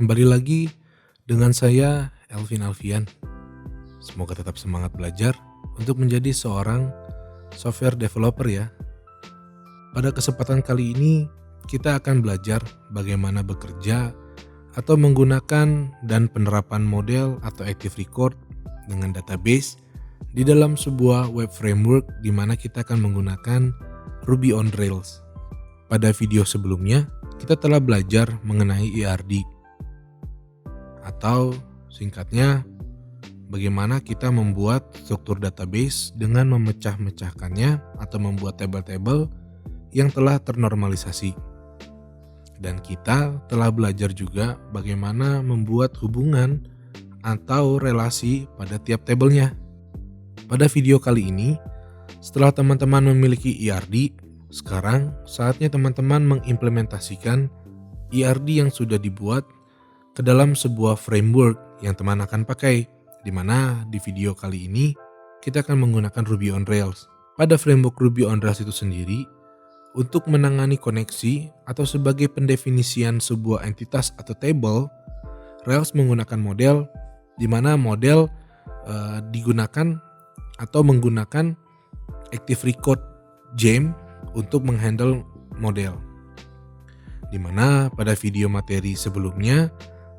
Kembali lagi dengan saya Elvin Alfian. Semoga tetap semangat belajar untuk menjadi seorang software developer ya. Pada kesempatan kali ini kita akan belajar bagaimana bekerja atau menggunakan dan penerapan model atau active record dengan database di dalam sebuah web framework di mana kita akan menggunakan Ruby on Rails. Pada video sebelumnya kita telah belajar mengenai ERD atau singkatnya bagaimana kita membuat struktur database dengan memecah-mecahkannya atau membuat tabel-tabel yang telah ternormalisasi. Dan kita telah belajar juga bagaimana membuat hubungan atau relasi pada tiap tabelnya. Pada video kali ini, setelah teman-teman memiliki ERD, sekarang saatnya teman-teman mengimplementasikan ERD yang sudah dibuat ke dalam sebuah framework yang teman akan pakai, di mana di video kali ini kita akan menggunakan Ruby on Rails. Pada framework Ruby on Rails itu sendiri, untuk menangani koneksi atau sebagai pendefinisian sebuah entitas atau table, Rails menggunakan model di mana model digunakan atau menggunakan active record gem untuk menghandle model. Di mana pada video materi sebelumnya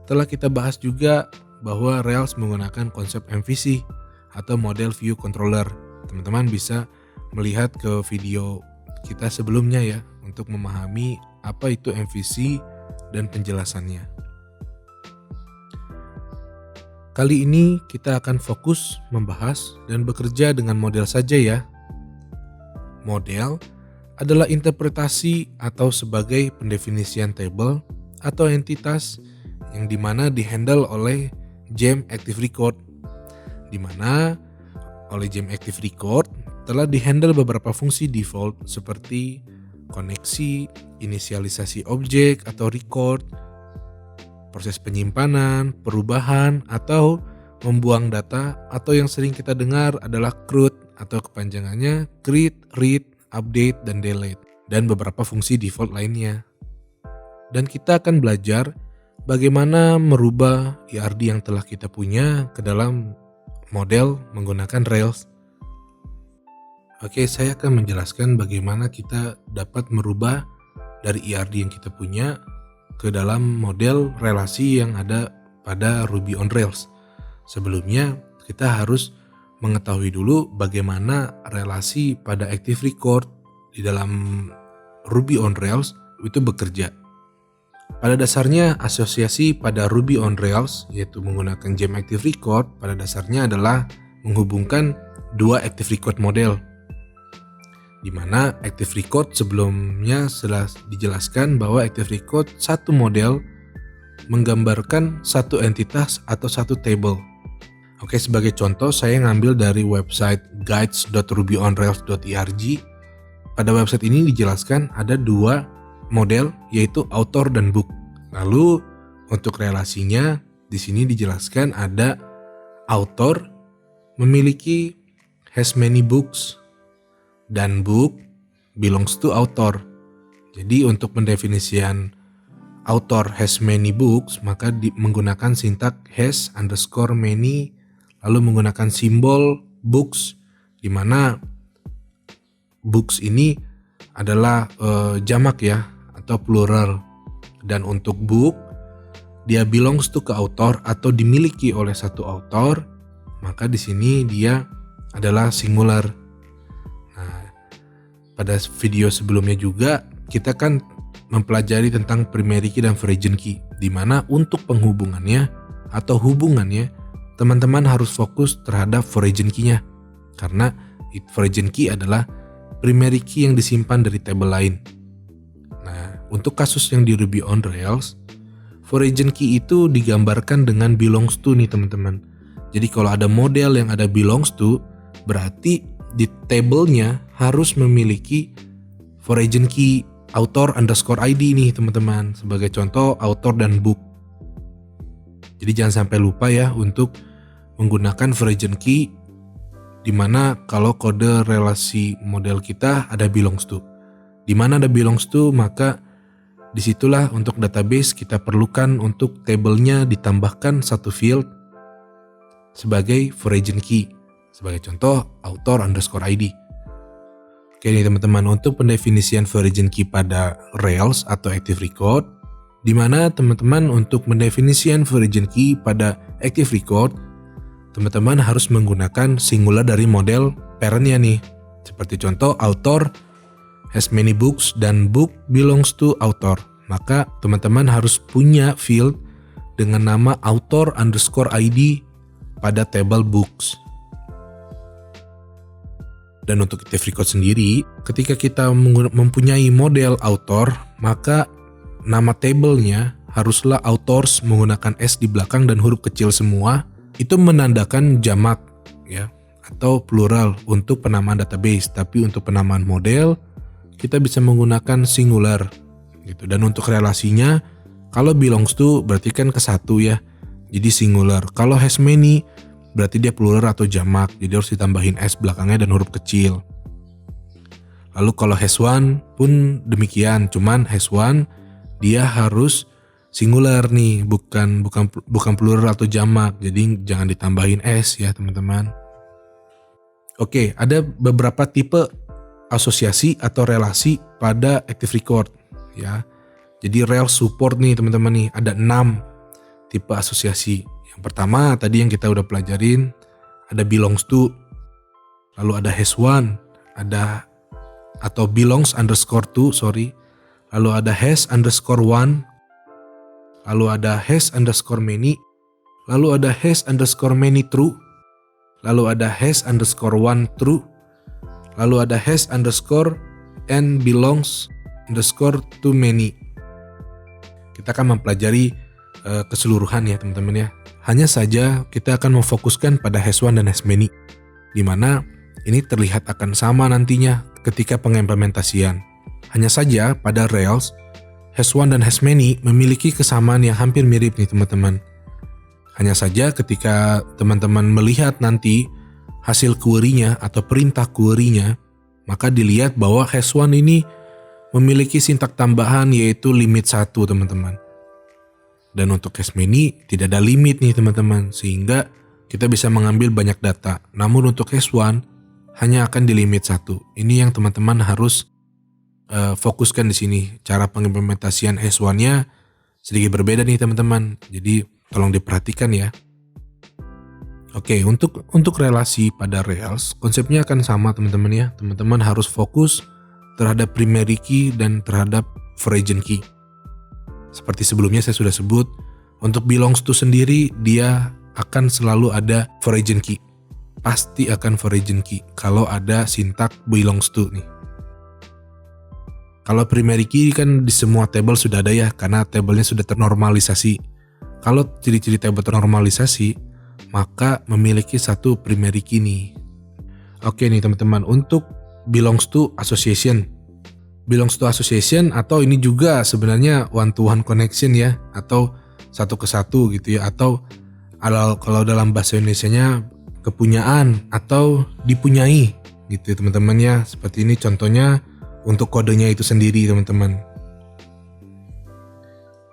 telah kita bahas juga bahwa Rails menggunakan konsep MVC atau Model View Controller. Teman-teman bisa melihat ke video kita sebelumnya ya untuk memahami apa itu MVC dan penjelasannya. Kali ini kita akan fokus membahas dan bekerja dengan model saja ya. Model adalah interpretasi atau sebagai pendefinisian table atau entitas yang dimana dihandle oleh gem active record, dimana oleh gem active record telah dihandle beberapa fungsi default seperti koneksi, inisialisasi objek atau record, proses penyimpanan, perubahan atau membuang data, atau yang sering kita dengar adalah CRUD atau kepanjangannya create, read, update, dan delete, dan beberapa fungsi default lainnya. Dan kita akan belajar bagaimana merubah ERD yang telah kita punya ke dalam model menggunakan Rails. Oke, saya akan menjelaskan bagaimana kita dapat merubah dari ERD yang kita punya ke dalam model relasi yang ada pada Ruby on Rails. Sebelumnya, kita harus mengetahui dulu bagaimana relasi pada active record di dalam Ruby on Rails itu bekerja. Pada dasarnya, asosiasi pada Ruby on Rails, yaitu menggunakan gem active record, pada dasarnya adalah menghubungkan dua active record model. Di mana active record sebelumnya sudah dijelaskan bahwa active record satu model menggambarkan satu entitas atau satu table. Oke, sebagai contoh saya ngambil dari website guides.rubyonrails.org. Pada website ini dijelaskan ada dua model, yaitu author dan book. Lalu untuk relasinya di sini dijelaskan ada author memiliki has many books dan book belongs to author. Jadi untuk pendefinisian author has many books maka menggunakan sintak has underscore many, lalu menggunakan simbol books, di mana books ini adalah jamak ya atau plural, dan untuk book dia belongs to ke author atau dimiliki oleh satu author, maka di sini dia adalah singular. Nah, pada video sebelumnya juga kita kan mempelajari tentang primary key dan foreign key, di mana untuk penghubungannya atau hubungannya teman-teman harus fokus terhadap foreign key-nya, karena foreign key adalah primary key yang disimpan dari table lain. Nah, untuk kasus yang di Ruby on Rails, foreign key itu digambarkan dengan belongs to nih teman-teman. Jadi kalau ada model yang ada belongs to, berarti di tablenya harus memiliki foreign key author underscore ID nih teman-teman. Sebagai contoh author dan book. Jadi jangan sampai lupa ya untuk menggunakan foreign key, dimana kalau kode relasi model kita ada belongs to. Di mana ada belongs to, maka Disitulah untuk database kita perlukan untuk tabelnya ditambahkan satu field sebagai foreign key. Sebagai contoh, author_id. Oke nih teman-teman, untuk pendefinisian foreign key pada Rails atau Active Record, di mana teman-teman untuk mendefinisikan foreign key pada Active Record, teman-teman harus menggunakan singular dari model parentnya nih. Seperti contoh, author has many books dan book belongs to author. Maka teman-teman harus punya field dengan nama author_id pada table books. Dan untuk Active Record sendiri, ketika kita mempunyai model author, maka nama tablenya haruslah authors menggunakan S di belakang dan huruf kecil semua. Itu menandakan jamak ya, atau plural untuk penamaan database. Tapi untuk penamaan model, kita bisa menggunakan singular gitu. Dan untuk relasinya, kalau belongs to berarti kan ke satu ya, jadi singular. Kalau has many berarti dia plural atau jamak, jadi harus ditambahin S belakangnya dan huruf kecil. Lalu kalau has one pun demikian, cuman has one dia harus singular nih, bukan plural atau jamak, jadi jangan ditambahin S ya teman-teman. Oke, ada beberapa tipe asosiasi atau relasi pada Active Record ya. Jadi Rails support nih teman-teman nih, ada 6 tipe asosiasi. Yang pertama tadi yang kita udah pelajarin, ada belongs to, lalu ada has one, ada atau belongs_to, lalu ada has_one, lalu ada has_many, lalu ada has_many true, lalu ada has_one true, lalu ada has_and belongs_to many. Kita akan mempelajari keseluruhan ya teman-teman ya. Hanya saja kita akan memfokuskan pada has one dan has many, di mana ini terlihat akan sama nantinya ketika pengimplementasian. Hanya saja pada Rails, has one dan has many memiliki kesamaan yang hampir mirip nih teman-teman. Hanya saja ketika teman-teman melihat nanti hasil query-nya atau perintah query-nya, maka dilihat bahwa has one ini memiliki sintak tambahan yaitu limit 1 teman-teman. Dan untuk has many tidak ada limit nih teman-teman, sehingga kita bisa mengambil banyak data. Namun untuk has one hanya akan di limit 1. Ini yang teman-teman harus fokuskan di sini. Cara pengimplementasian has one-nya sedikit berbeda nih teman-teman. Jadi tolong diperhatikan ya. Oke, untuk relasi pada Rails, konsepnya akan sama teman-teman ya. Teman-teman harus fokus terhadap primary key dan terhadap foreign key. Seperti sebelumnya saya sudah sebut, untuk belongs to sendiri dia akan selalu ada foreign key. Pasti akan foreign key kalau ada sintak belongs to nih. Kalau primary key kan di semua table sudah ada ya, karena tabelnya sudah ternormalisasi. Kalau ciri-ciri table ternormalisasi, maka memiliki satu primary key nih. Oke nih teman-teman, untuk belongs to association. Belongs to association atau ini juga sebenarnya one to one connection ya, atau satu ke satu gitu ya, atau kalau dalam bahasa Indonesianya kepunyaan atau dipunyai gitu ya teman-teman ya. Seperti ini contohnya untuk kodenya itu sendiri teman-teman.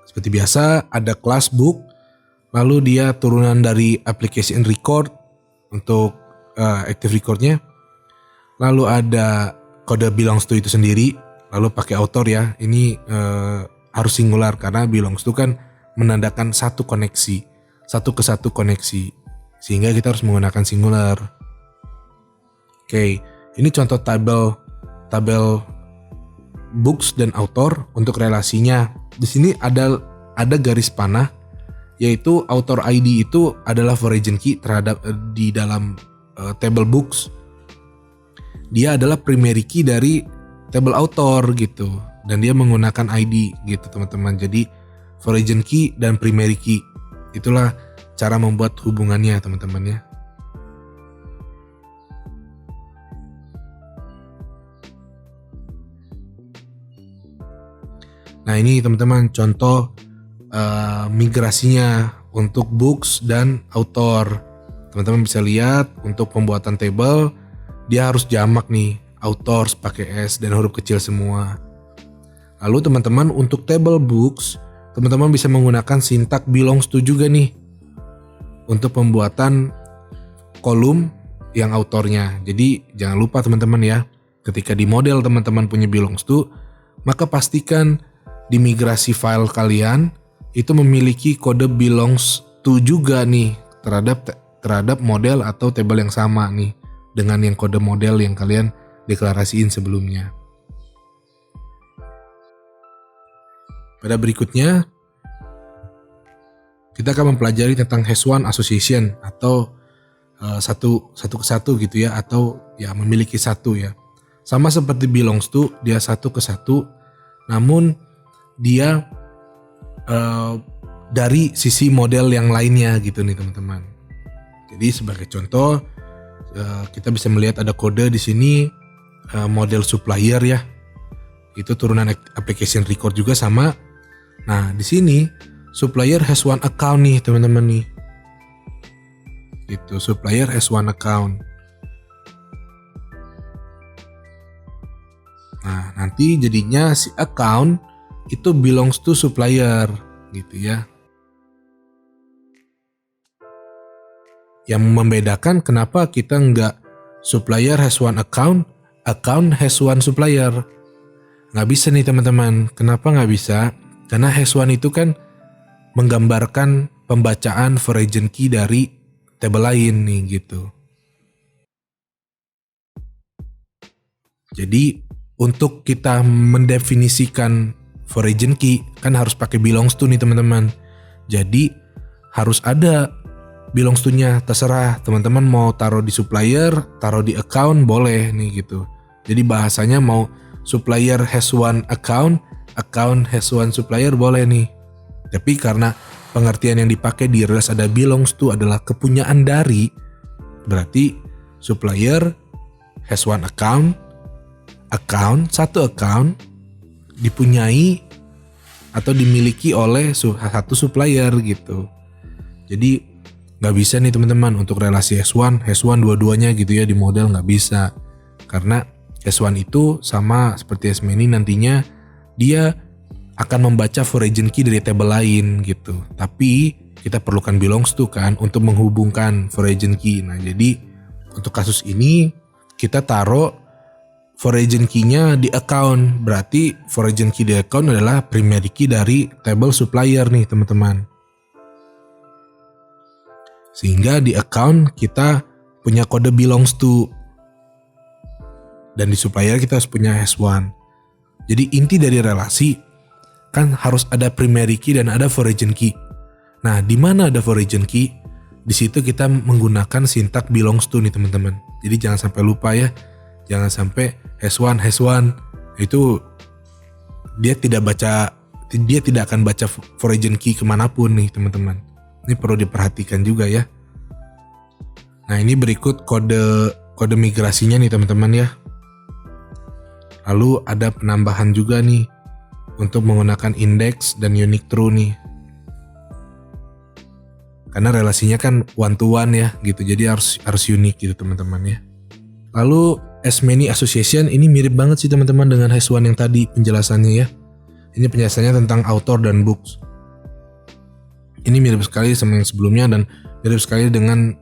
Seperti biasa ada class book, lalu dia turunan dari application record untuk Active Record-nya. Lalu ada kode belongs to itu sendiri, lalu pakai author ya. Ini harus singular karena belongs to kan menandakan satu koneksi, satu ke satu koneksi, sehingga kita harus menggunakan singular. Oke, ini contoh tabel books dan author. Untuk relasinya di sini ada garis panah, yaitu author ID itu adalah foreign key terhadap di dalam table books. Dia adalah primary key dari table author gitu, dan dia menggunakan ID gitu teman-teman. Jadi foreign key dan primary key, itulah cara membuat hubungannya teman-teman ya. Nah ini teman-teman contoh migrasinya untuk books dan author. Teman-teman bisa lihat untuk pembuatan table dia harus jamak nih, authors pakai S dan huruf kecil semua. Lalu teman-teman untuk table books, teman-teman bisa menggunakan sintak belongs to juga nih untuk pembuatan kolom yang autornya. Jadi jangan lupa teman-teman ya, ketika di model teman-teman punya belongs to, maka pastikan di migrasi file kalian itu memiliki kode belongs to juga nih terhadap model atau table yang sama nih dengan yang kode model yang kalian deklarasiin sebelumnya. Pada berikutnya kita akan mempelajari tentang has-one association atau satu ke satu gitu ya, atau ya memiliki satu ya. Sama seperti belongs to, dia satu ke satu, namun dia dari sisi model yang lainnya gitu nih teman-teman. Jadi sebagai contoh kita bisa melihat ada kode di sini model supplier ya. Itu turunan application record juga sama. Nah, di sini supplier has one account nih teman-teman nih. Gitu, supplier has one account. Nah, nanti jadinya si account itu belongs to supplier gitu ya. Yang membedakan kenapa kita nggak supplier has one account, account has one supplier. Nggak bisa nih teman-teman. Kenapa nggak bisa? Karena has one itu kan menggambarkan pembacaan foreign key dari table lain nih gitu. Jadi untuk kita mendefinisikan foreign key kan harus pakai belongs to nih teman-teman. Jadi harus ada belongs to-nya, terserah teman-teman mau taruh di supplier, taruh di account boleh nih gitu. Jadi bahasanya mau supplier has one account, account has one supplier boleh nih. Tapi karena pengertian yang dipakai di realize ada belongs to adalah kepunyaan dari, berarti supplier has one account, satu account dipunyai atau dimiliki oleh satu supplier gitu. Jadi nggak bisa nih teman-teman untuk relasi has one dua-duanya gitu ya di model, nggak bisa. Karena has one itu sama seperti has many, nantinya dia akan membaca foreign key dari table lain gitu. Tapi kita perlukan belongs to kan untuk menghubungkan foreign key. Nah jadi untuk kasus ini kita taruh foreign key-nya di account. Berarti foreign key di account adalah primary key dari table supplier nih teman-teman. Sehingga di account kita punya kode belongs to. Dan di supplier kita harus punya has one. Jadi inti dari relasi kan harus ada primary key dan ada foreign key. Nah, di mana ada foreign key? Di situ kita menggunakan sintak belongs to nih teman-teman. Jadi jangan sampai lupa ya. Jangan sampai has one itu dia tidak akan baca foreign key kemanapun nih teman-teman. Ini perlu diperhatikan juga ya. Nah, ini berikut kode migrasinya nih teman-teman ya. Lalu ada penambahan juga nih untuk menggunakan index dan unique true nih. Karena relasinya kan one to one ya gitu. Jadi harus unik gitu teman-teman ya. Lalu as many association ini mirip banget sih teman-teman dengan has one yang tadi penjelasannya ya. Ini penjelasannya tentang author dan books. Ini mirip sekali sama yang sebelumnya dan mirip sekali dengan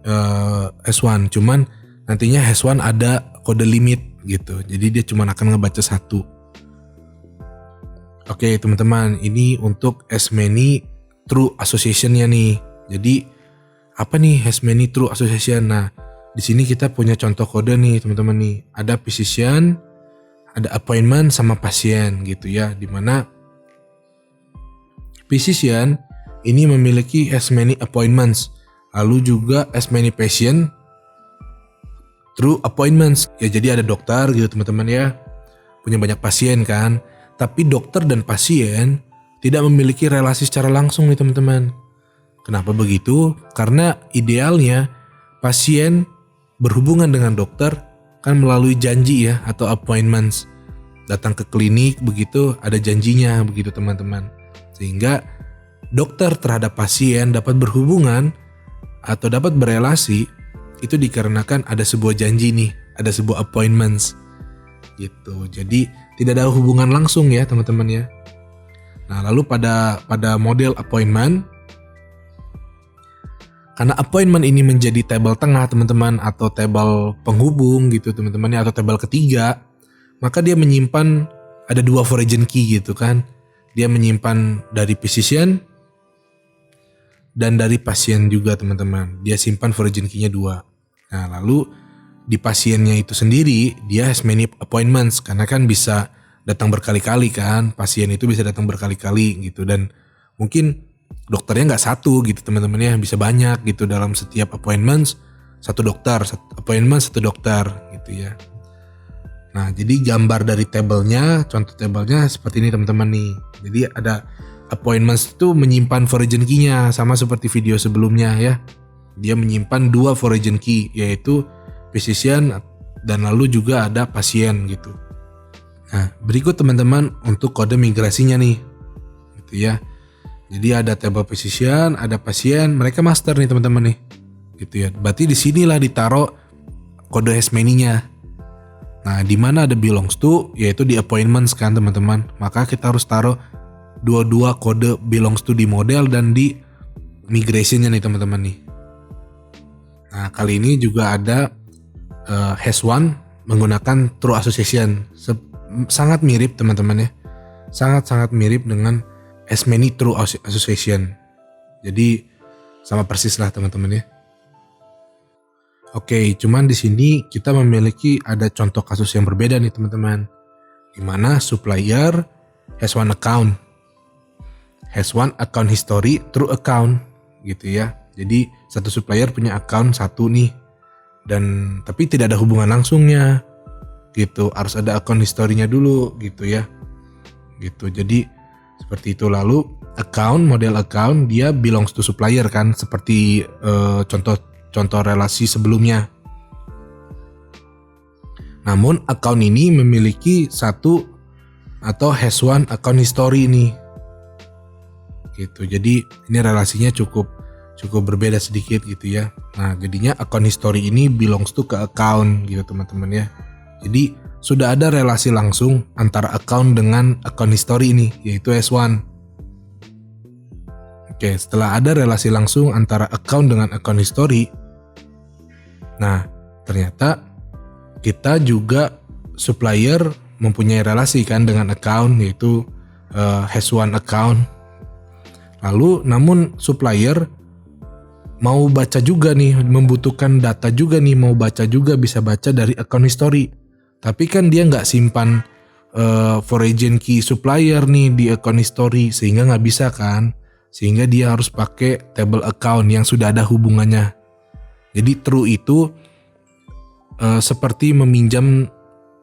has one. Cuman nantinya has one ada kode limit gitu. Jadi dia cuma akan ngebaca satu. Oke teman-teman, ini untuk as many true association-nya nih. Jadi apa nih has many true association? Nah, di sini kita punya contoh kode nih teman-teman nih. Ada physician, ada appointment sama pasien gitu ya. Dimana physician ini memiliki as many appointments, lalu juga as many patient through appointments. Ya jadi ada dokter gitu teman-teman ya, punya banyak pasien kan. Tapi dokter dan pasien tidak memiliki relasi secara langsung nih teman-teman. Kenapa begitu? Karena idealnya pasien berhubungan dengan dokter kan melalui janji ya atau appointments. Datang ke klinik begitu ada janjinya begitu teman-teman. Sehingga dokter terhadap pasien dapat berhubungan atau dapat berelasi itu dikarenakan ada sebuah janji nih, ada sebuah appointments gitu. Jadi tidak ada hubungan langsung ya teman-teman ya. Nah lalu pada model appointment, karena appointment ini menjadi tabel tengah teman-teman, atau tabel penghubung gitu teman-teman ya, atau tabel ketiga, maka dia menyimpan ada 2 foreign key gitu kan. Dia menyimpan dari physician dan dari pasien juga teman-teman. Dia simpan foreign key-nya 2. Nah lalu di pasiennya itu sendiri dia has many appointments, karena kan bisa datang berkali-kali kan, pasien itu bisa datang berkali-kali gitu, dan mungkin dokternya nggak satu gitu teman-teman ya, bisa banyak gitu dalam setiap appointments, satu dokter gitu ya. Nah jadi gambar dari tabelnya, contoh tabelnya seperti ini teman-teman nih. Jadi ada appointments itu menyimpan foreign key-nya sama seperti video sebelumnya ya. Dia menyimpan 2 foreign key, yaitu physician dan lalu juga ada pasien gitu. Nah berikut teman-teman untuk kode migrasinya nih gitu ya. Jadi ada tabel physician, ada pasien, mereka master nih teman-teman nih gitu ya. Berarti disinilah ditaruh kode has many-nya. Nah di mana ada belongs to, yaitu di appointments kan teman-teman. Maka kita harus taruh dua kode belongs to di model dan di migration-nya nih teman-teman nih. Nah kali ini juga ada has one menggunakan true association. Sangat mirip teman-teman ya. Sangat mirip dengan as many true association. Jadi sama persis lah teman-teman ya. Oke, cuman di sini kita memiliki ada contoh kasus yang berbeda nih teman-teman. Di mana supplier has one account history true account gitu ya. Jadi satu supplier punya account satu nih, dan tapi tidak ada hubungan langsungnya gitu. Harus ada account history-nya dulu gitu ya. Gitu. Jadi seperti itu. Lalu model account dia belongs to supplier kan, seperti contoh relasi sebelumnya. Namun account ini memiliki satu atau has one account history ini. Gitu. Jadi ini relasinya cukup berbeda sedikit gitu ya. Nah, jadinya account history ini belongs to ke account gitu teman-teman ya. Jadi sudah ada relasi langsung antara account dengan account history ini, yaitu S1. Oke, setelah ada relasi langsung antara account dengan account history, nah ternyata kita juga supplier mempunyai relasi kan dengan account, yaitu has one account. Lalu namun supplier mau baca juga nih, membutuhkan data juga nih, mau baca juga, bisa baca dari account history. Tapi kan dia nggak simpan foreign key supplier nih di account history, sehingga nggak bisa kan. Sehingga dia harus pakai table account yang sudah ada hubungannya. Jadi true itu seperti meminjam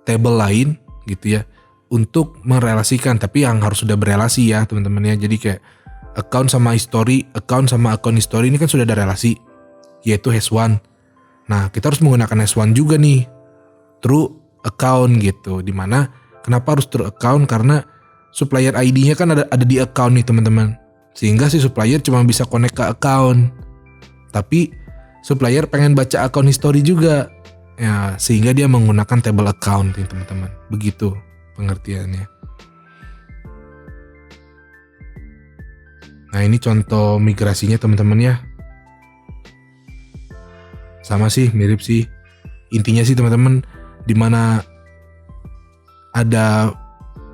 table lain gitu ya, untuk merelasikan, tapi yang harus sudah berelasi ya teman-teman ya. Jadi kayak account sama account history ini kan sudah ada relasi, yaitu has one. Nah kita harus menggunakan has one juga nih, true account gitu. Dimana kenapa harus true account? Karena supplier ID-nya kan ada di account nih teman-teman, sehingga si supplier cuma bisa connect ke account, tapi supplier pengen baca account history juga ya, sehingga dia menggunakan table account nih teman-teman. Begitu pengertiannya. Nah ini contoh migrasinya teman-teman ya. Sama sih, mirip sih. Intinya sih teman-teman, dimana ada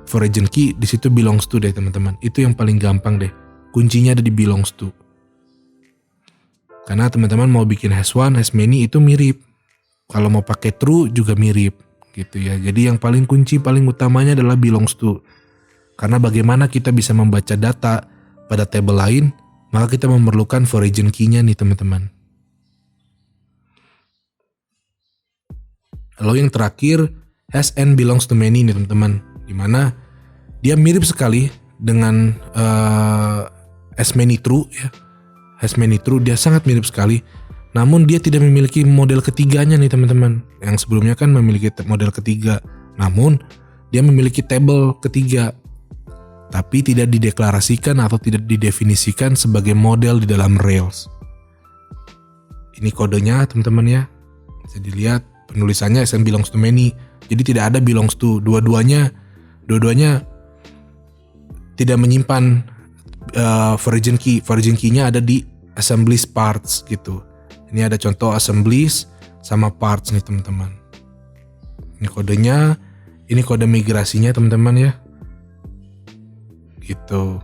foreign key, di situ belongs to deh teman-teman. Itu yang paling gampang deh. Kuncinya ada di belongs to. Karena teman-teman mau bikin has one, has many itu mirip. Kalau mau pakai true juga mirip gitu ya. Jadi yang kunci paling utamanya adalah belongs to. Karena bagaimana kita bisa membaca data pada table lain, maka kita memerlukan foreign key-nya nih teman-teman. Lalu yang terakhir, has and belongs to many nih teman-teman. Dimana dia mirip sekali dengan has many true ya. Has many true dia sangat mirip sekali. Namun dia tidak memiliki model ketiganya nih teman-teman. Yang sebelumnya kan memiliki model ketiga. Namun dia memiliki table ketiga, tapi tidak dideklarasikan atau tidak didefinisikan sebagai model di dalam Rails. Ini kodenya teman-teman ya. Bisa dilihat penulisannya as and belongs to many. Jadi tidak ada belongs to. Dua-duanya Dua-duanya tidak menyimpan virgin key. Virgin key-nya ada di assemblies parts gitu. Ini ada contoh assemblies sama parts nih teman-teman. Ini kodenya, ini kode migrasinya teman-teman ya. Gitu.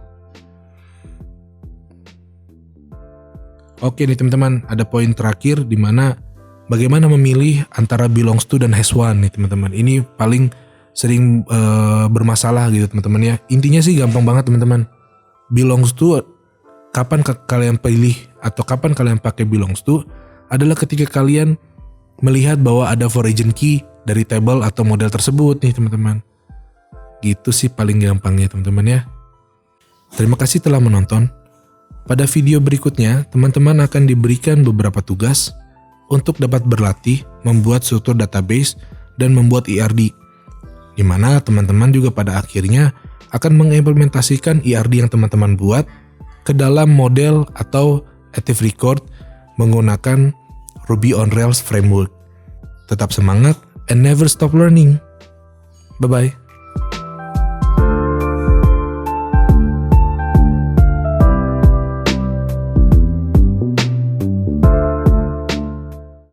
Oke nih teman-teman, ada poin terakhir di mana bagaimana memilih antara belongs to dan has one nih teman-teman. Ini paling sering bermasalah gitu teman-teman ya. Intinya sih gampang banget teman-teman. Belongs to, kapan kalian pilih atau kapan kalian pakai belongs to adalah ketika kalian melihat bahwa ada origin key dari table atau model tersebut nih teman-teman. Gitu sih paling gampangnya teman-teman ya. Terima kasih telah menonton. Pada video berikutnya, teman-teman akan diberikan beberapa tugas untuk dapat berlatih membuat struktur database dan membuat ERD, di mana teman-teman juga pada akhirnya akan mengimplementasikan ERD yang teman-teman buat ke dalam model atau Active Record menggunakan Ruby on Rails framework. Tetap semangat and never stop learning. Bye-bye.